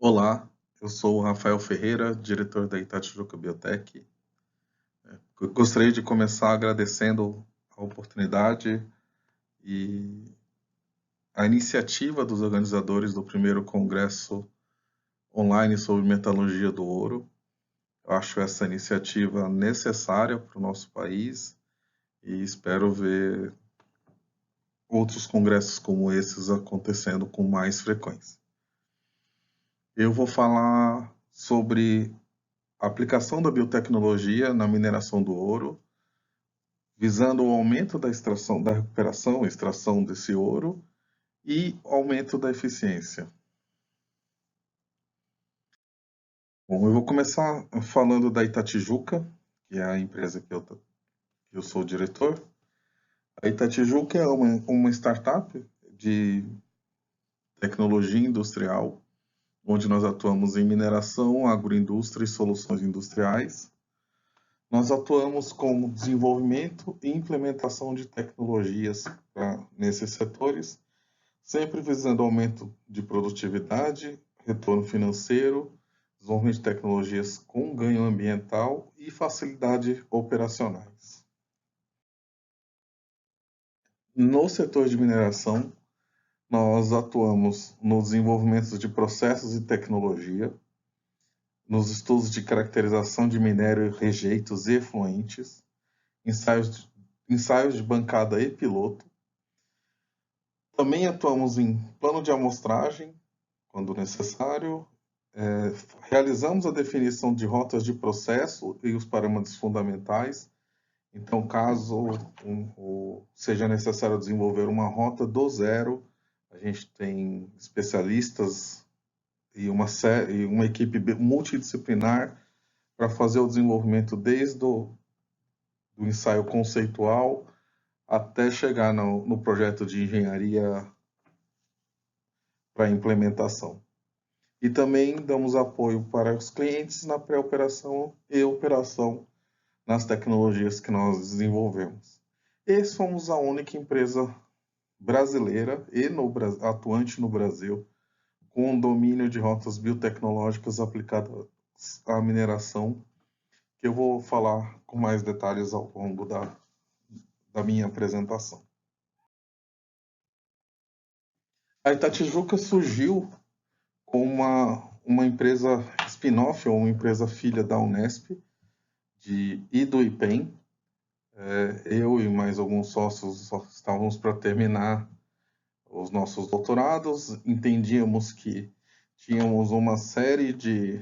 Olá, eu sou o Rafael Ferreira, diretor da Itatijuca Biotech. Gostaria de começar agradecendo a oportunidade e a iniciativa dos organizadores do primeiro congresso online sobre metalurgia do ouro. Eu acho essa iniciativa necessária para o nosso país e espero ver outros congressos como esses acontecendo com mais frequência. Eu vou falar sobre a aplicação da biotecnologia na mineração do ouro, visando o aumento da extração, da recuperação, extração desse ouro e aumento da eficiência. Bom, eu vou começar falando da Itatijuca, que é a empresa que eu sou o diretor. A Itatijuca é uma startup de tecnologia industrial, onde nós atuamos em mineração, agroindústria e soluções industriais. Nós atuamos com desenvolvimento e implementação de tecnologias nesses setores, sempre visando aumento de produtividade, retorno financeiro, desenvolvimento de tecnologias com ganho ambiental e facilidade operacionais. No setor de mineração, nós atuamos no desenvolvimento de processos e tecnologia, nos estudos de caracterização de minério, rejeitos e efluentes, ensaios de bancada e piloto. Também atuamos em plano de amostragem, quando necessário. Realizamos a definição de rotas de processo e os parâmetros fundamentais. Então, caso seja necessário desenvolver uma rota do zero, a gente tem especialistas e uma equipe multidisciplinar para fazer o desenvolvimento desde do ensaio conceitual até chegar no projeto de engenharia para implementação. E também damos apoio para os clientes na pré-operação e operação nas tecnologias que nós desenvolvemos. E somos a única empresa brasileira e atuante no Brasil com domínio de rotas biotecnológicas aplicadas à mineração, que eu vou falar com mais detalhes ao longo da minha apresentação. A Itatijuca surgiu com uma empresa spin-off, ou uma empresa filha da Unesp, e do IPEM. Eu e mais alguns sócios estávamos para terminar os nossos doutorados, entendíamos que tínhamos uma série de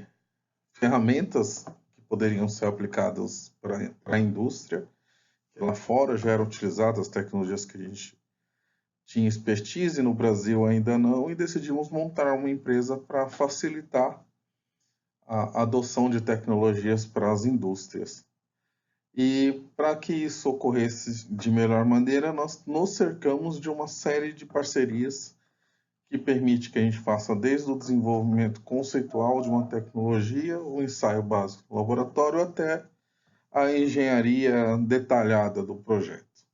ferramentas que poderiam ser aplicadas para a indústria, que lá fora já eram utilizadas as tecnologias que a gente tinha expertise, no Brasil ainda não, e decidimos montar uma empresa para facilitar a adoção de tecnologias para as indústrias. E para que isso ocorresse de melhor maneira, nós nos cercamos de uma série de parcerias que permite que a gente faça desde o desenvolvimento conceitual de uma tecnologia, o ensaio básico do laboratório, até a engenharia detalhada do projeto.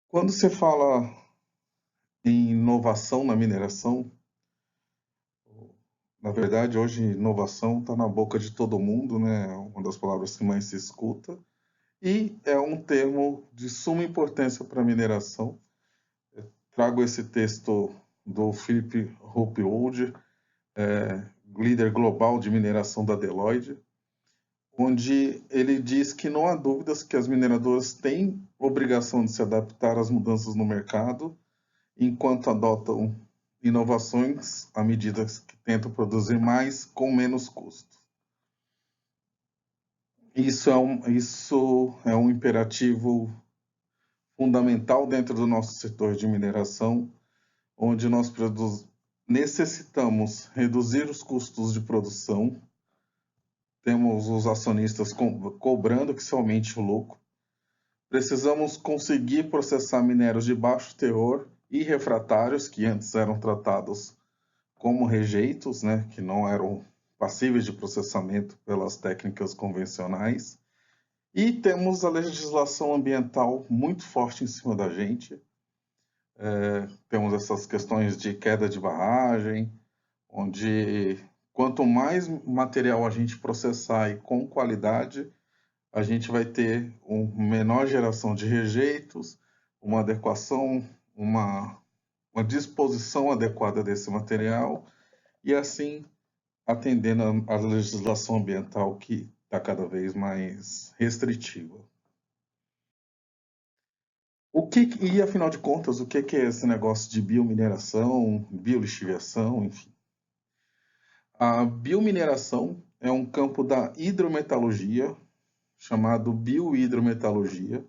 Quando se fala em inovação na mineração, na verdade, hoje inovação está na boca de todo mundo, né? É uma das palavras que mais se escuta, e é um termo de suma importância para a mineração. Eu trago esse texto do Philip Hopwood, líder global de mineração da Deloitte, onde ele diz que não há dúvidas que as mineradoras têm obrigação de se adaptar às mudanças no mercado, enquanto adotam inovações à medida que tentam produzir mais com menos custo. Isso é um imperativo fundamental dentro do nosso setor de mineração, onde nós necessitamos reduzir os custos de produção, temos os acionistas cobrando que se aumente o lucro, precisamos conseguir processar minérios de baixo teor e refratários, que antes eram tratados como rejeitos, né, que não eram passíveis de processamento pelas técnicas convencionais. E temos a legislação ambiental muito forte em cima da gente, Temos essas questões de queda de barragem, onde quanto mais material a gente processar e com qualidade, a gente vai ter uma menor geração de rejeitos, uma adequação, uma disposição adequada desse material, e assim atendendo à legislação ambiental que está cada vez mais restritiva. E afinal de contas, o que é esse negócio de biomineração, biolixiviação, enfim? A biomineração é um campo da hidrometalurgia, chamado biohidrometalurgia,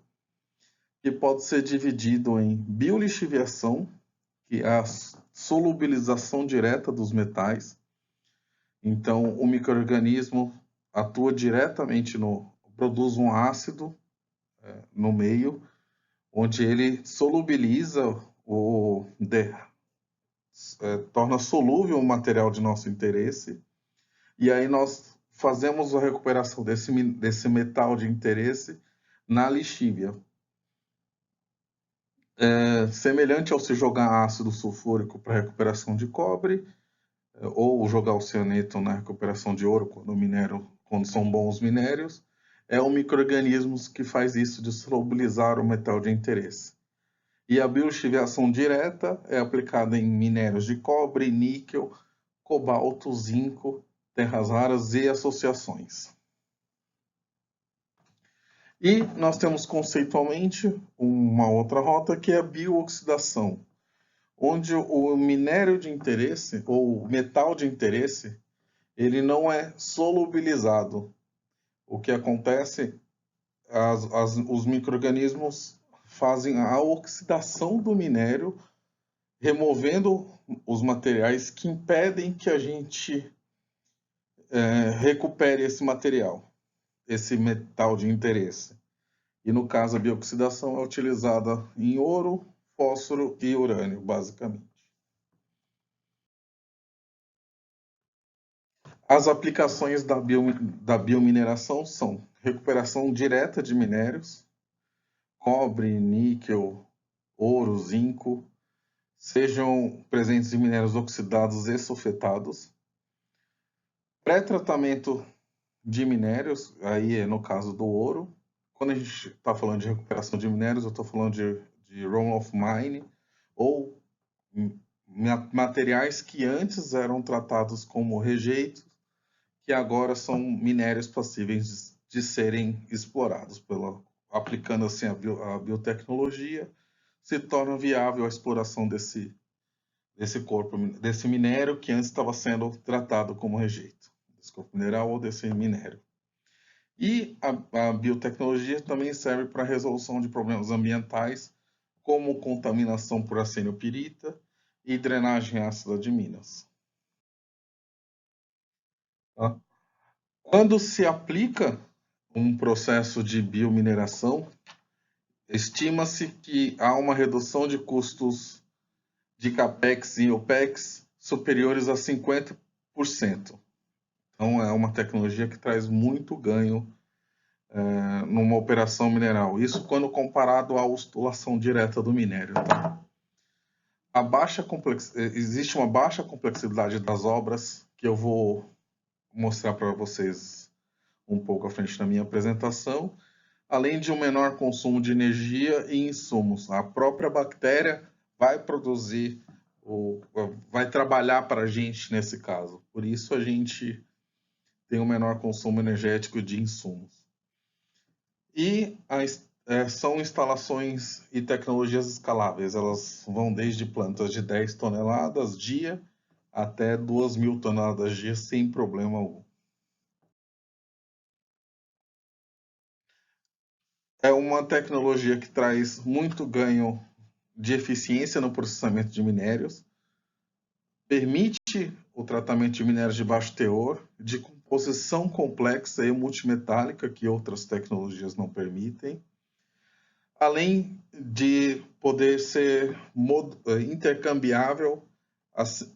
que pode ser dividido em biolixiviação, que é a solubilização direta dos metais. Então, o micro-organismo atua diretamente produz um ácido no meio, onde ele solubiliza torna solúvel o material de nosso interesse, e aí nós fazemos a recuperação desse metal de interesse na lixívia. Semelhante ao se jogar ácido sulfúrico para recuperação de cobre, ou jogar o cianeto na recuperação de ouro quando são bons minérios, é um micro-organismo que faz isso de solubilizar o metal de interesse. E a biolixiviação direta é aplicada em minérios de cobre, níquel, cobalto, zinco, terras raras e associações. E nós temos conceitualmente uma outra rota que é a biooxidação, onde o minério de interesse ou o metal de interesse ele não é solubilizado. O que acontece, os micro-organismos fazem a oxidação do minério, removendo os materiais que impedem que a gente recupere esse material, esse metal de interesse. E no caso, a biooxidação é utilizada em ouro, fósforo e urânio, basicamente. As aplicações da biomineração são recuperação direta de minérios, cobre, níquel, ouro, zinco, sejam presentes em minérios oxidados e sulfetados. Pré-tratamento de minérios, aí é no caso do ouro. Quando a gente está falando de recuperação de minérios, eu estou falando de run-off mine, ou materiais que antes eram tratados como rejeitos, que agora são minérios passíveis de serem explorados. Aplicando assim a biotecnologia, se torna viável a exploração desse minério que antes estava sendo tratado como rejeito, desse corpo mineral ou desse minério. E a biotecnologia também serve para a resolução de problemas ambientais, como contaminação por arsenio-pirita e drenagem ácida de minas. Tá? Quando se aplica um processo de biomineração, estima-se que há uma redução de custos de CAPEX e OPEX superiores a 50%. Então, é uma tecnologia que traz muito ganho numa operação mineral. Isso quando comparado à ostulação direta do minério. Tá? Existe uma baixa complexidade das obras, que eu vou mostrar para vocês um pouco à frente da minha apresentação, além de um menor consumo de energia e insumos. A própria bactéria vai produzir, vai trabalhar para a gente nesse caso. Por isso a gente tem um menor consumo energético de insumos. E são instalações e tecnologias escaláveis. Elas vão desde plantas de 10 toneladas dia até 2.000 toneladas dia sem problema algum. É uma tecnologia que traz muito ganho de eficiência no processamento de minérios, permite o tratamento de minérios de baixo teor, de composição complexa e multimetálica, que outras tecnologias não permitem, além de poder ser intercambiável,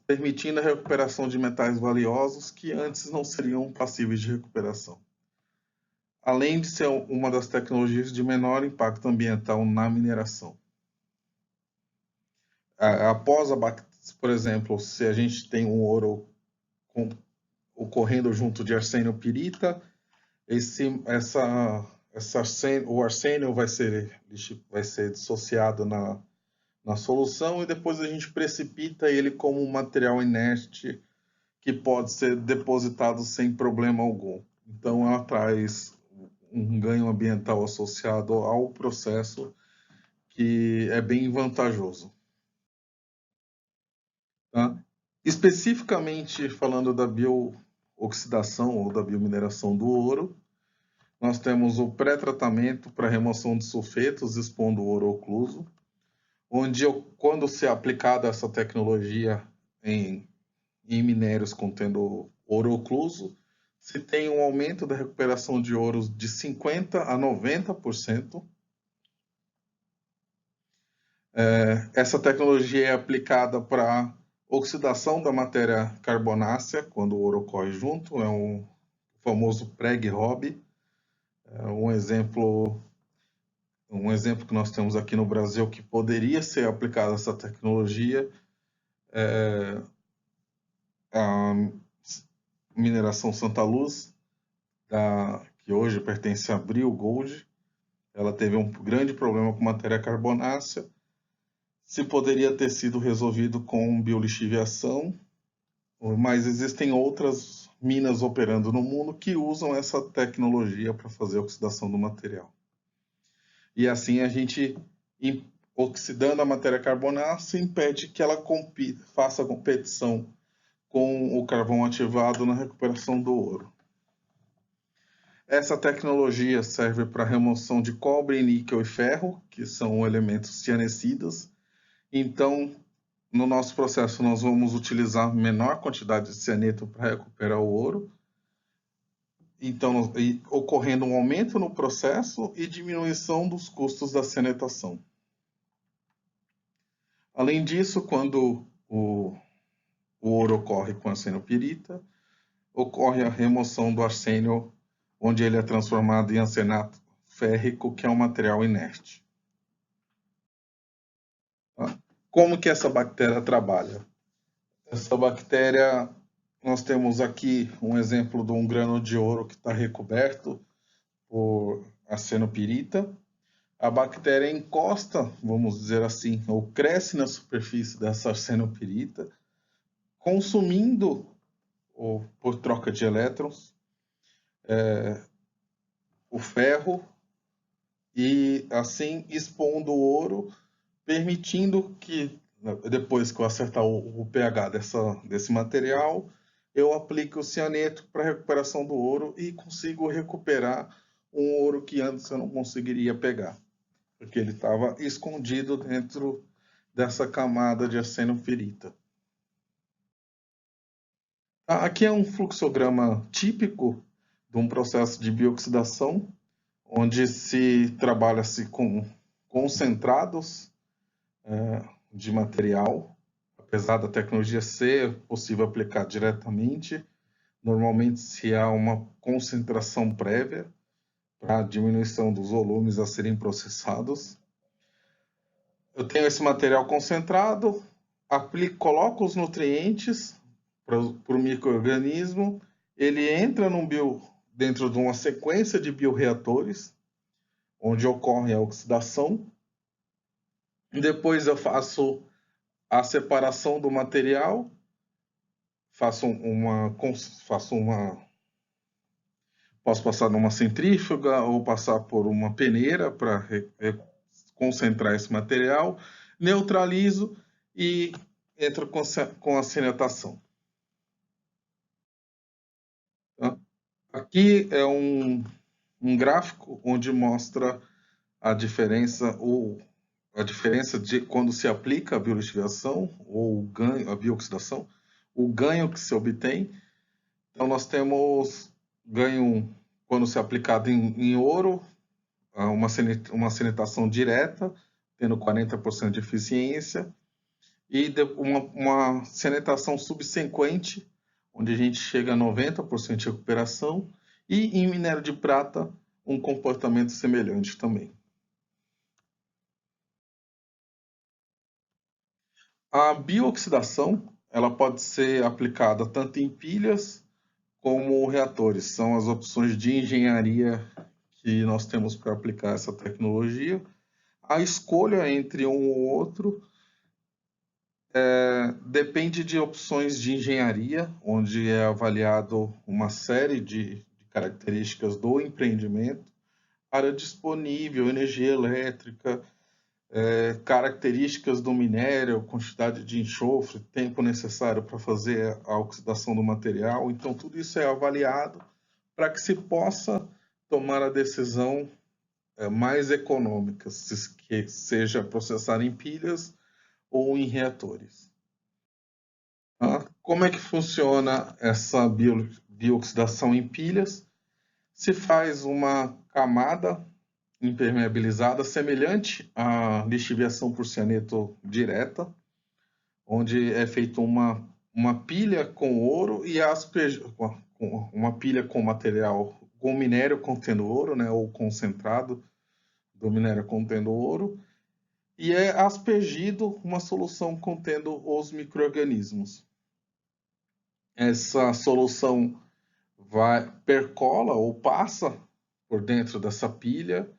permitindo a recuperação de metais valiosos que antes não seriam passíveis de recuperação. Além de ser uma das tecnologias de menor impacto ambiental na mineração. após por exemplo, se a gente tem um ouro ocorrendo junto de arsênio pirita, o arsênio vai ser dissociado na solução e depois a gente precipita ele como um material inerte que pode ser depositado sem problema algum. Então, ela traz um ganho ambiental associado ao processo que é bem vantajoso. Tá? Especificamente falando da biooxidação ou da biomineração do ouro, nós temos o pré-tratamento para remoção de sulfetos expondo o ouro ocluso, onde quando se é aplicada essa tecnologia em minérios contendo ouro ocluso, se tem um aumento da recuperação de ouros de 50% a 90%. Essa tecnologia é aplicada para oxidação da matéria carbonácea, quando o ouro ocorre junto, é um famoso preg-rob. Um exemplo que nós temos aqui no Brasil que poderia ser aplicada essa tecnologia é a mineração Santa Luz, que hoje pertence a Brio Gold. Ela teve um grande problema com matéria carbonácea. Se poderia ter sido resolvido com biolixiviação, mas existem outras minas operando no mundo que usam essa tecnologia para fazer a oxidação do material. E assim a gente, oxidando a matéria carbonácea, impede que ela faça competição com o carvão ativado na recuperação do ouro. Essa tecnologia serve para remoção de cobre, níquel e ferro, que são elementos cianecidas. Então, no nosso processo, nós vamos utilizar menor quantidade de cianeto para recuperar o ouro. Então, ocorrendo um aumento no processo e diminuição dos custos da cianetação. Além disso, quando o ouro ocorre com arsênio pirita, ocorre a remoção do arsênio, onde ele é transformado em arsenato férrico, que é um material inerte. Tá? Como que essa bactéria trabalha? Essa bactéria, nós temos aqui um exemplo de um grano de ouro que está recoberto por arsenopirita. A bactéria encosta, vamos dizer assim, ou cresce na superfície dessa arsenopirita, consumindo, ou por troca de elétrons, o ferro e assim expondo o ouro, permitindo que depois que eu acertar o pH desse material, eu aplique o cianeto para recuperação do ouro e consigo recuperar um ouro que antes eu não conseguiria pegar, porque ele estava escondido dentro dessa camada de arsenopirita. Aqui é um fluxograma típico de um processo de bioxidação, onde se trabalha-se com concentrados de material, apesar da tecnologia ser possível aplicar diretamente, normalmente se há uma concentração prévia para a diminuição dos volumes a serem processados. Eu tenho esse material concentrado, coloco os nutrientes para o micro-organismo, ele entra dentro de uma sequência de bioreatores, onde ocorre a oxidação. Depois eu faço a separação do material, posso passar numa centrífuga ou passar por uma peneira para concentrar esse material, neutralizo e entro com a cianetação. Tá? Aqui é um gráfico onde mostra a diferença de quando se aplica a biolixiviação ou a biooxidação, o ganho que se obtém. Então, nós temos ganho quando se é aplicado em ouro, uma cianetação direta, tendo 40% de eficiência, e uma cianetação subsequente, onde a gente chega a 90% de recuperação, e em minério de prata, um comportamento semelhante também. A bioxidação, ela pode ser aplicada tanto em pilhas como reatores. São as opções de engenharia que nós temos para aplicar essa tecnologia. A escolha entre um ou outro depende de opções de engenharia, onde é avaliado uma série de características do empreendimento, área disponível, energia elétrica, características do minério, quantidade de enxofre, tempo necessário para fazer a oxidação do material. Então, tudo isso é avaliado para que se possa tomar a decisão mais econômica, que seja processar em pilhas ou em reatores. Como é que funciona essa bioxidação em pilhas? Se faz uma camada impermeabilizada semelhante à lixiviação por cianeto direta, onde é feita uma pilha com ouro e uma pilha com material, com minério contendo ouro, né, ou concentrado do minério contendo ouro, e é aspergido uma solução contendo os micro-organismos. Essa solução percola ou passa por dentro dessa pilha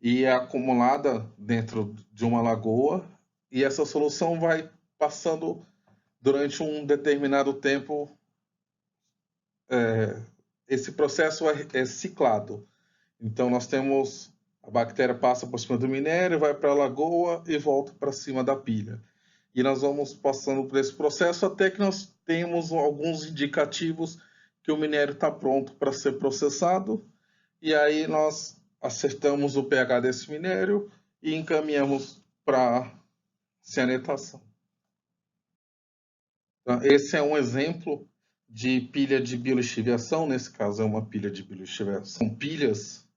e é acumulada dentro de uma lagoa, e essa solução vai passando durante um determinado tempo. Esse processo é ciclado. Então, nós temos a bactéria passa por cima do minério, vai para a lagoa e volta para cima da pilha. E nós vamos passando por esse processo até que nós temos alguns indicativos que o minério está pronto para ser processado. E aí nós acertamos o pH desse minério e encaminhamos para cianetação. Então, esse é um exemplo de pilha de biolixiviação. Nesse caso é uma pilha de biolixiviação. São pilhas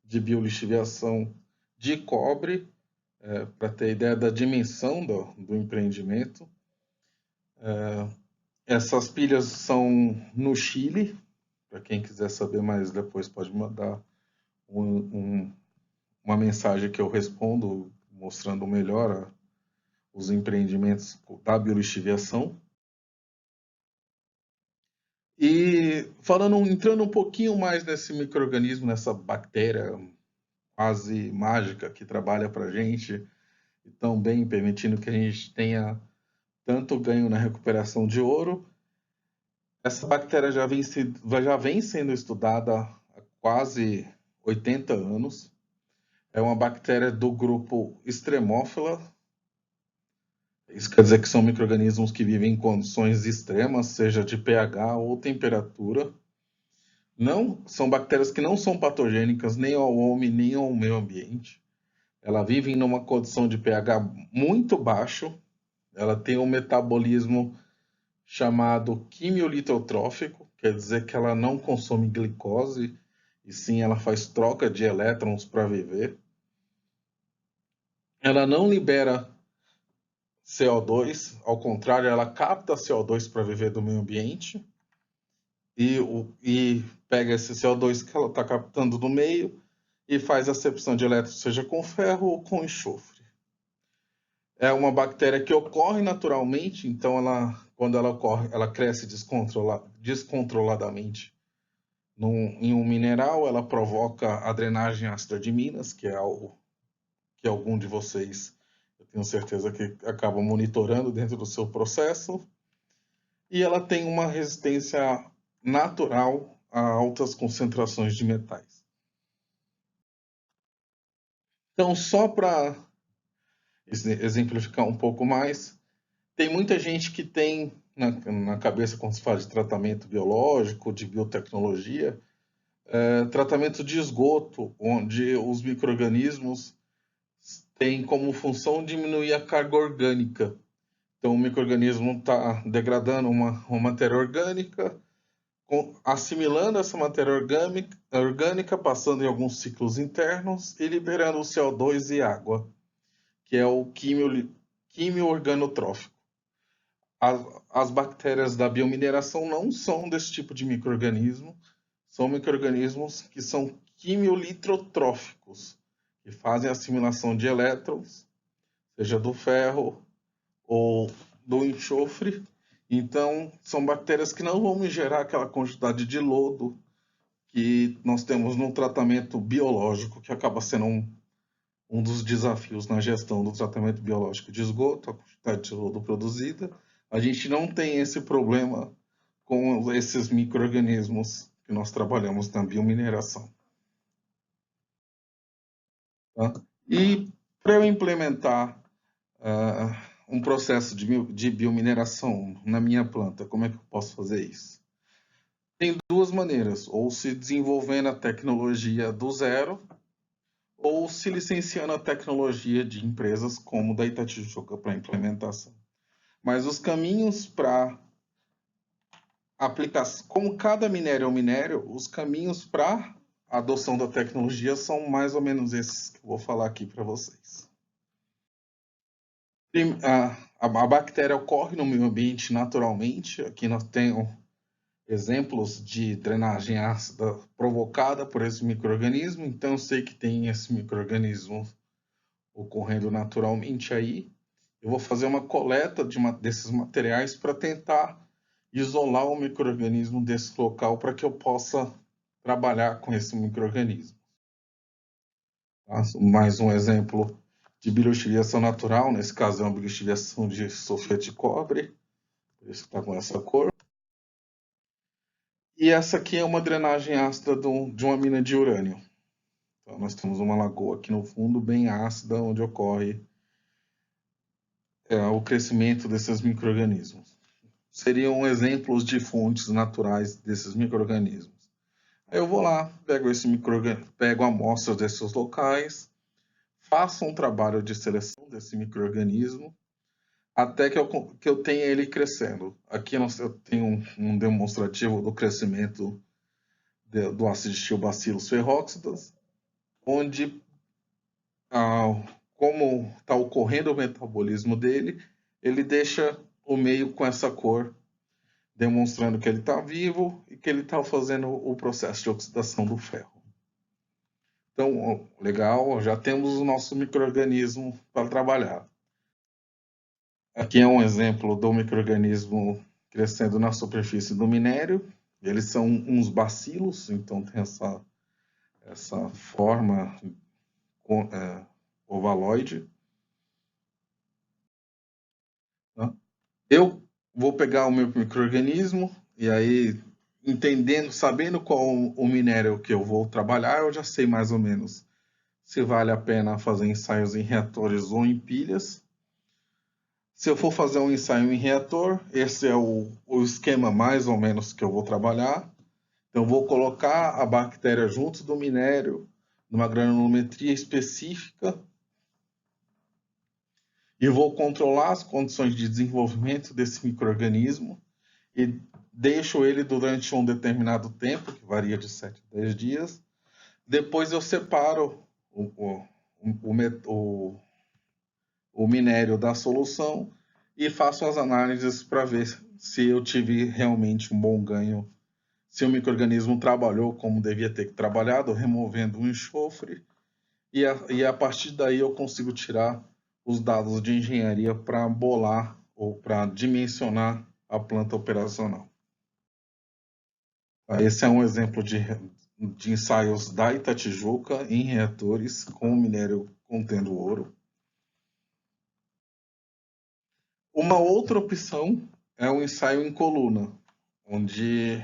de biolixiviação de cobre, para ter ideia da dimensão do empreendimento. Essas pilhas são no Chile. Para quem quiser saber mais depois pode mandar uma mensagem que eu respondo mostrando melhor os empreendimentos da biolixiviação. E entrando um pouquinho mais nesse micro-organismo, nessa bactéria quase mágica que trabalha para a gente, e também permitindo que a gente tenha tanto ganho na recuperação de ouro. Essa bactéria já vem sendo estudada há quase 80 anos. É uma bactéria do grupo Extremófila. Isso quer dizer que são micro-organismos que vivem em condições extremas, seja de pH ou temperatura. Não, são bactérias que não são patogênicas nem ao homem nem ao meio ambiente. Ela vive numa condição de pH muito baixo. Ela tem um metabolismo chamado quimiolitotrófico, quer dizer que ela não consome glicose, e sim ela faz troca de elétrons para viver. Ela não libera CO2, ao contrário, ela capta CO2 para viver do meio ambiente e pega esse CO2 que ela está captando do meio e faz acepção de elétrons, seja com ferro ou com enxofre. É uma bactéria que ocorre naturalmente, então quando ela ocorre, ela cresce descontroladamente em um mineral, ela provoca a drenagem ácida de Minas, que é algo que algum de vocês, eu tenho certeza que acaba monitorando dentro do seu processo, e ela tem uma resistência natural a altas concentrações de metais. Então, só para exemplificar um pouco mais, tem muita gente que tem na cabeça, quando se fala de tratamento biológico, de biotecnologia, tratamento de esgoto, onde os micro-organismos têm como função diminuir a carga orgânica. Então, o micro-organismo está degradando uma matéria orgânica, assimilando essa matéria orgânica, passando em alguns ciclos internos e liberando o CO2 e água, que é o químio organotrófico. As bactérias da biomineração não são desse tipo de micro-organismo, são micro-organismos que são quimiolitotróficos, que fazem assimilação de elétrons, seja do ferro ou do enxofre. Então, são bactérias que não vão me gerar aquela quantidade de lodo que nós temos no tratamento biológico, que acaba sendo um dos desafios na gestão do tratamento biológico de esgoto, a quantidade de lodo produzida. A gente não tem esse problema com esses micro-organismos que nós trabalhamos na biomineração. Tá? E para eu implementar um processo de biomineração na minha planta, como é que eu posso fazer isso? Tem duas maneiras, ou se desenvolvendo a tecnologia do zero, ou se licenciando a tecnologia de empresas como da Itatijuca para implementação. Mas os caminhos para aplicação, como cada minério é um minério, os caminhos para a adoção da tecnologia são mais ou menos esses que eu vou falar aqui para vocês. A bactéria ocorre no meio ambiente naturalmente. Aqui nós temos exemplos de drenagem ácida provocada por esse micro-organismo. Então, eu sei que tem esse micro-organismo ocorrendo naturalmente aí. Eu vou fazer uma coleta desses materiais para tentar isolar o micro-organismo desse local para que eu possa trabalhar com esse micro-organismo. Tá? Mais um exemplo de biotiliação natural, nesse caso é uma biotiliação de sulfeto de cobre, por isso que está com essa cor. E essa aqui é uma drenagem ácida de uma mina de urânio. Então, nós temos uma lagoa aqui no fundo, bem ácida, onde ocorre o crescimento desses micro-organismos. Seriam exemplos de fontes naturais desses micro-organismos. Aí eu vou lá, pego amostras desses locais, faço um trabalho de seleção desse micro-organismo, até que eu tenha ele crescendo. Aqui eu tenho um demonstrativo do crescimento do Acidobacillus ferróxidas, onde, como está ocorrendo o metabolismo dele, ele deixa o meio com essa cor, demonstrando que ele está vivo e que ele está fazendo o processo de oxidação do ferro. Então, legal, já temos o nosso micro-organismo para trabalhar. Aqui é um exemplo do micro-organismo crescendo na superfície do minério. Eles são uns bacilos, então tem essa forma ovaloide. Tá? Eu vou pegar o meu micro-organismo e aí, sabendo qual o minério que eu vou trabalhar, eu já sei mais ou menos se vale a pena fazer ensaios em reatores ou em pilhas. Se eu for fazer um ensaio em reator, esse é o esquema mais ou menos que eu vou trabalhar. Então, vou colocar a bactéria junto do minério, numa granulometria específica, e vou controlar as condições de desenvolvimento desse micro-organismo e deixo ele durante um determinado tempo, que varia de 7 a 10 dias. Depois eu separo o minério da solução e faço as análises para ver se eu tive realmente um bom ganho, se o micro-organismo trabalhou como devia ter trabalhado, removendo o enxofre, e a partir daí eu consigo tirar os dados de engenharia para bolar ou para dimensionar a planta operacional. Esse é um exemplo de ensaios da Itatijuca em reatores com minério contendo ouro. Uma outra opção é um ensaio em coluna, onde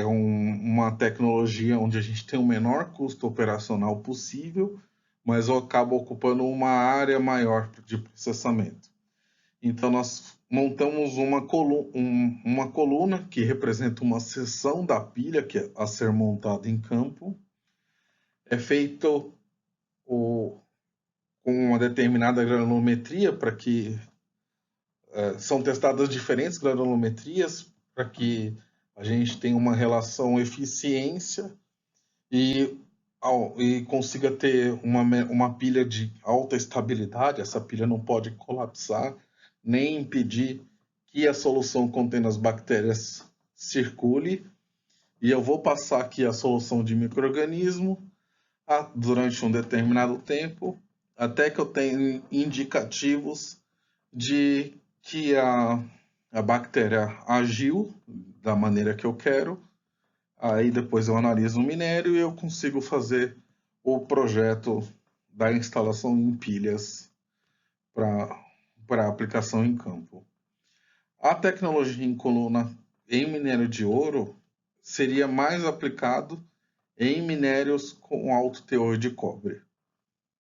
uma tecnologia onde a gente tem o menor custo operacional possível, mas acaba ocupando uma área maior de processamento. Então, nós montamos uma coluna que representa uma seção da pilha que é a ser montada em campo. É feito com uma determinada granulometria para que são testadas diferentes granulometrias para que a gente tenha uma relação eficiência e consiga ter uma pilha de alta estabilidade. Essa pilha não pode colapsar nem impedir que a solução contendo as bactérias circule. E eu vou passar aqui a solução de micro-organismo durante um determinado tempo, até que eu tenha indicativos de que a bactéria agiu da maneira que eu quero, aí depois eu analiso o minério e eu consigo fazer o projeto da instalação em pilhas para aplicação em campo. A tecnologia em coluna em minério de ouro seria mais aplicado em minérios com alto teor de cobre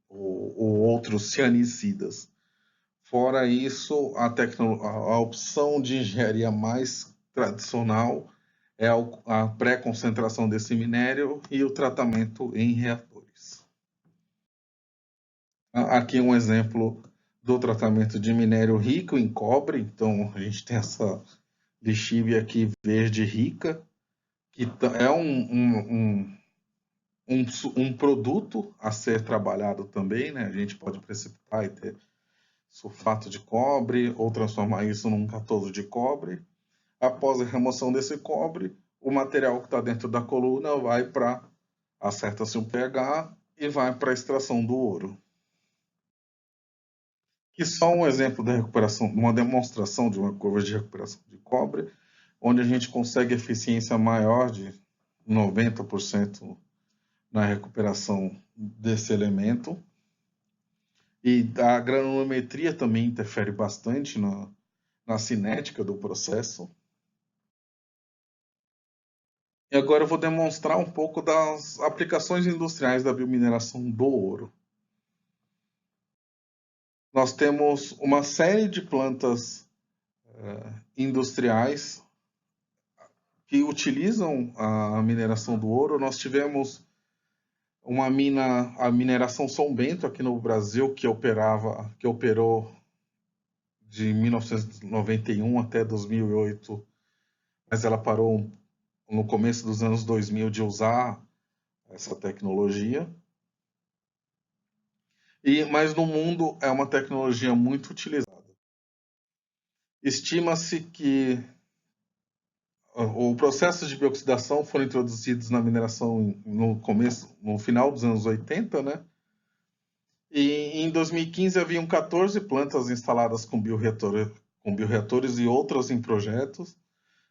ou outros cianicidas. Fora isso, a opção de engenharia mais tradicional é a pré-concentração desse minério e o tratamento em reatores. Aqui um exemplo do tratamento de minério rico em cobre. Então, a gente tem essa lixívia aqui verde rica, que é um produto a ser trabalhado também, né? A gente pode precipitar e ter sulfato de cobre ou transformar isso num catoso de cobre. Após a remoção desse cobre, o material que está dentro da coluna vai para, acerta-se um pH e vai para a extração do ouro. Que só um exemplo da recuperação, uma demonstração de uma curva de recuperação de cobre, onde a gente consegue eficiência maior de 90% na recuperação desse elemento. E a granulometria também interfere bastante na cinética do processo. E agora eu vou demonstrar um pouco das aplicações industriais da biomineração do ouro. Nós temos uma série de plantas industriais que utilizam a mineração do ouro. Nós tivemos uma mina, a mineração São Bento aqui no Brasil, que operou de 1991 até 2008, mas ela parou no começo dos anos 2000 de usar essa tecnologia. Mas no mundo é uma tecnologia muito utilizada. Estima-se que o processo de bioxidação foram introduzidos na mineração no final dos anos 80, né? E em 2015 haviam 14 plantas instaladas com bioreatores e outras em projetos,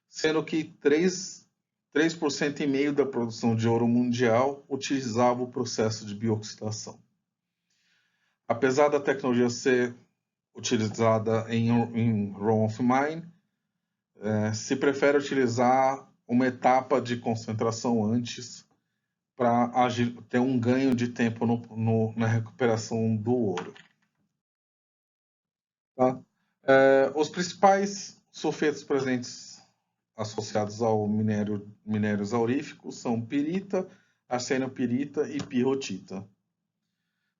sendo que 3% e meio da produção de ouro mundial utilizava o processo de bioxidação. Apesar da tecnologia ser utilizada em run of mine, se prefere utilizar uma etapa de concentração antes para ter um ganho de tempo na recuperação do ouro. Tá? Os principais sulfetos presentes associados ao minérios auríficos são pirita, arsenopirita e pirrotita,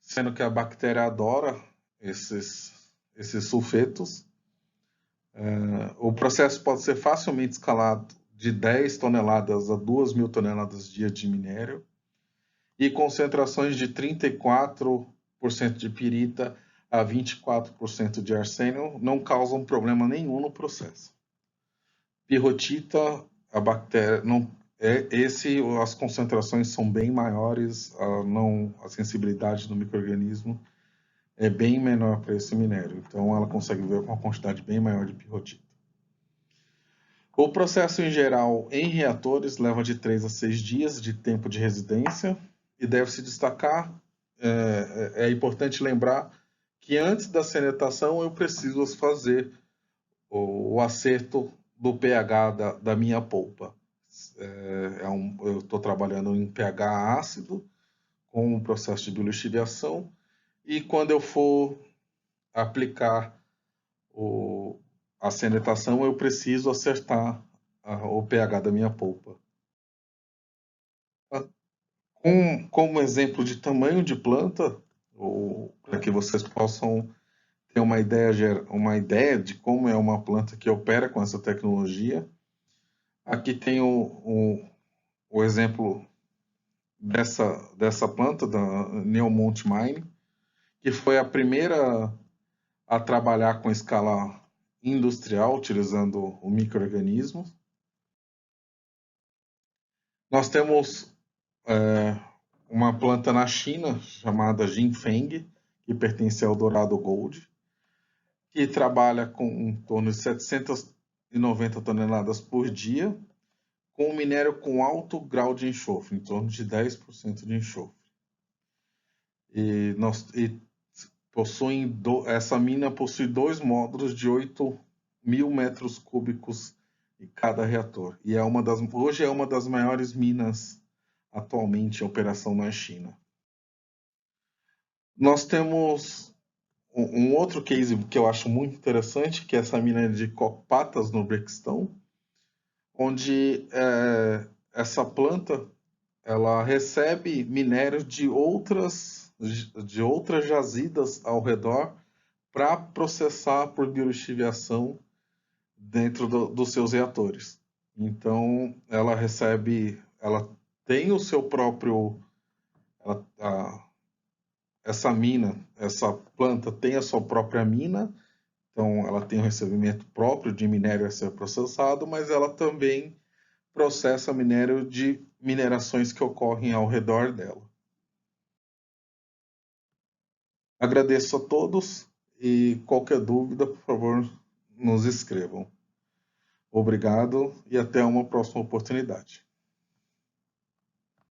sendo que a bactéria adora esses sulfetos. O processo pode ser facilmente escalado de 10 toneladas a 2.000 toneladas dia de minério e concentrações de 34% de pirita a 24% de arsênio não causam problema nenhum no processo. Pirrotita, a bactéria não as concentrações são bem maiores, a sensibilidade do micro-organismo é bem menor para esse minério, então ela consegue ver com uma quantidade bem maior de pirrotita. O processo em geral em reatores leva de 3 a 6 dias de tempo de residência e deve-se destacar, é importante lembrar que antes da sanitação eu preciso fazer o acerto do pH da minha polpa. Eu estou trabalhando em pH ácido com o processo de biolixiviação e quando eu for aplicar a sanitação eu preciso acertar o pH da minha polpa. Como exemplo de tamanho de planta, para que vocês possam ter uma ideia de como é uma planta que opera com essa tecnologia, aqui tem o exemplo dessa planta, da Neomont Mine, que foi a primeira a trabalhar com escala industrial, utilizando o micro-organismo. Nós temos uma planta na China chamada Jinfeng, que pertence ao Dourado Gold, que trabalha com em torno de 790 toneladas por dia, com minério com alto grau de enxofre, em torno de 10% de enxofre. Essa mina possui 2 módulos de 8.000 metros cúbicos em cada reator. E hoje é uma das maiores minas atualmente em operação na China. Nós temos um outro case que eu acho muito interessante, que é essa mina de Copatas, no Uzbequistão, onde essa planta ela recebe minério de outras jazidas ao redor para processar por biolixiviação dentro dos seus reatores. Então, ela tem o seu próprio, essa planta tem a sua própria mina, então ela tem um recebimento próprio de minério a ser processado, mas ela também processa minério de minerações que ocorrem ao redor dela. Agradeço a todos e qualquer dúvida, por favor, nos escrevam. Obrigado e até uma próxima oportunidade.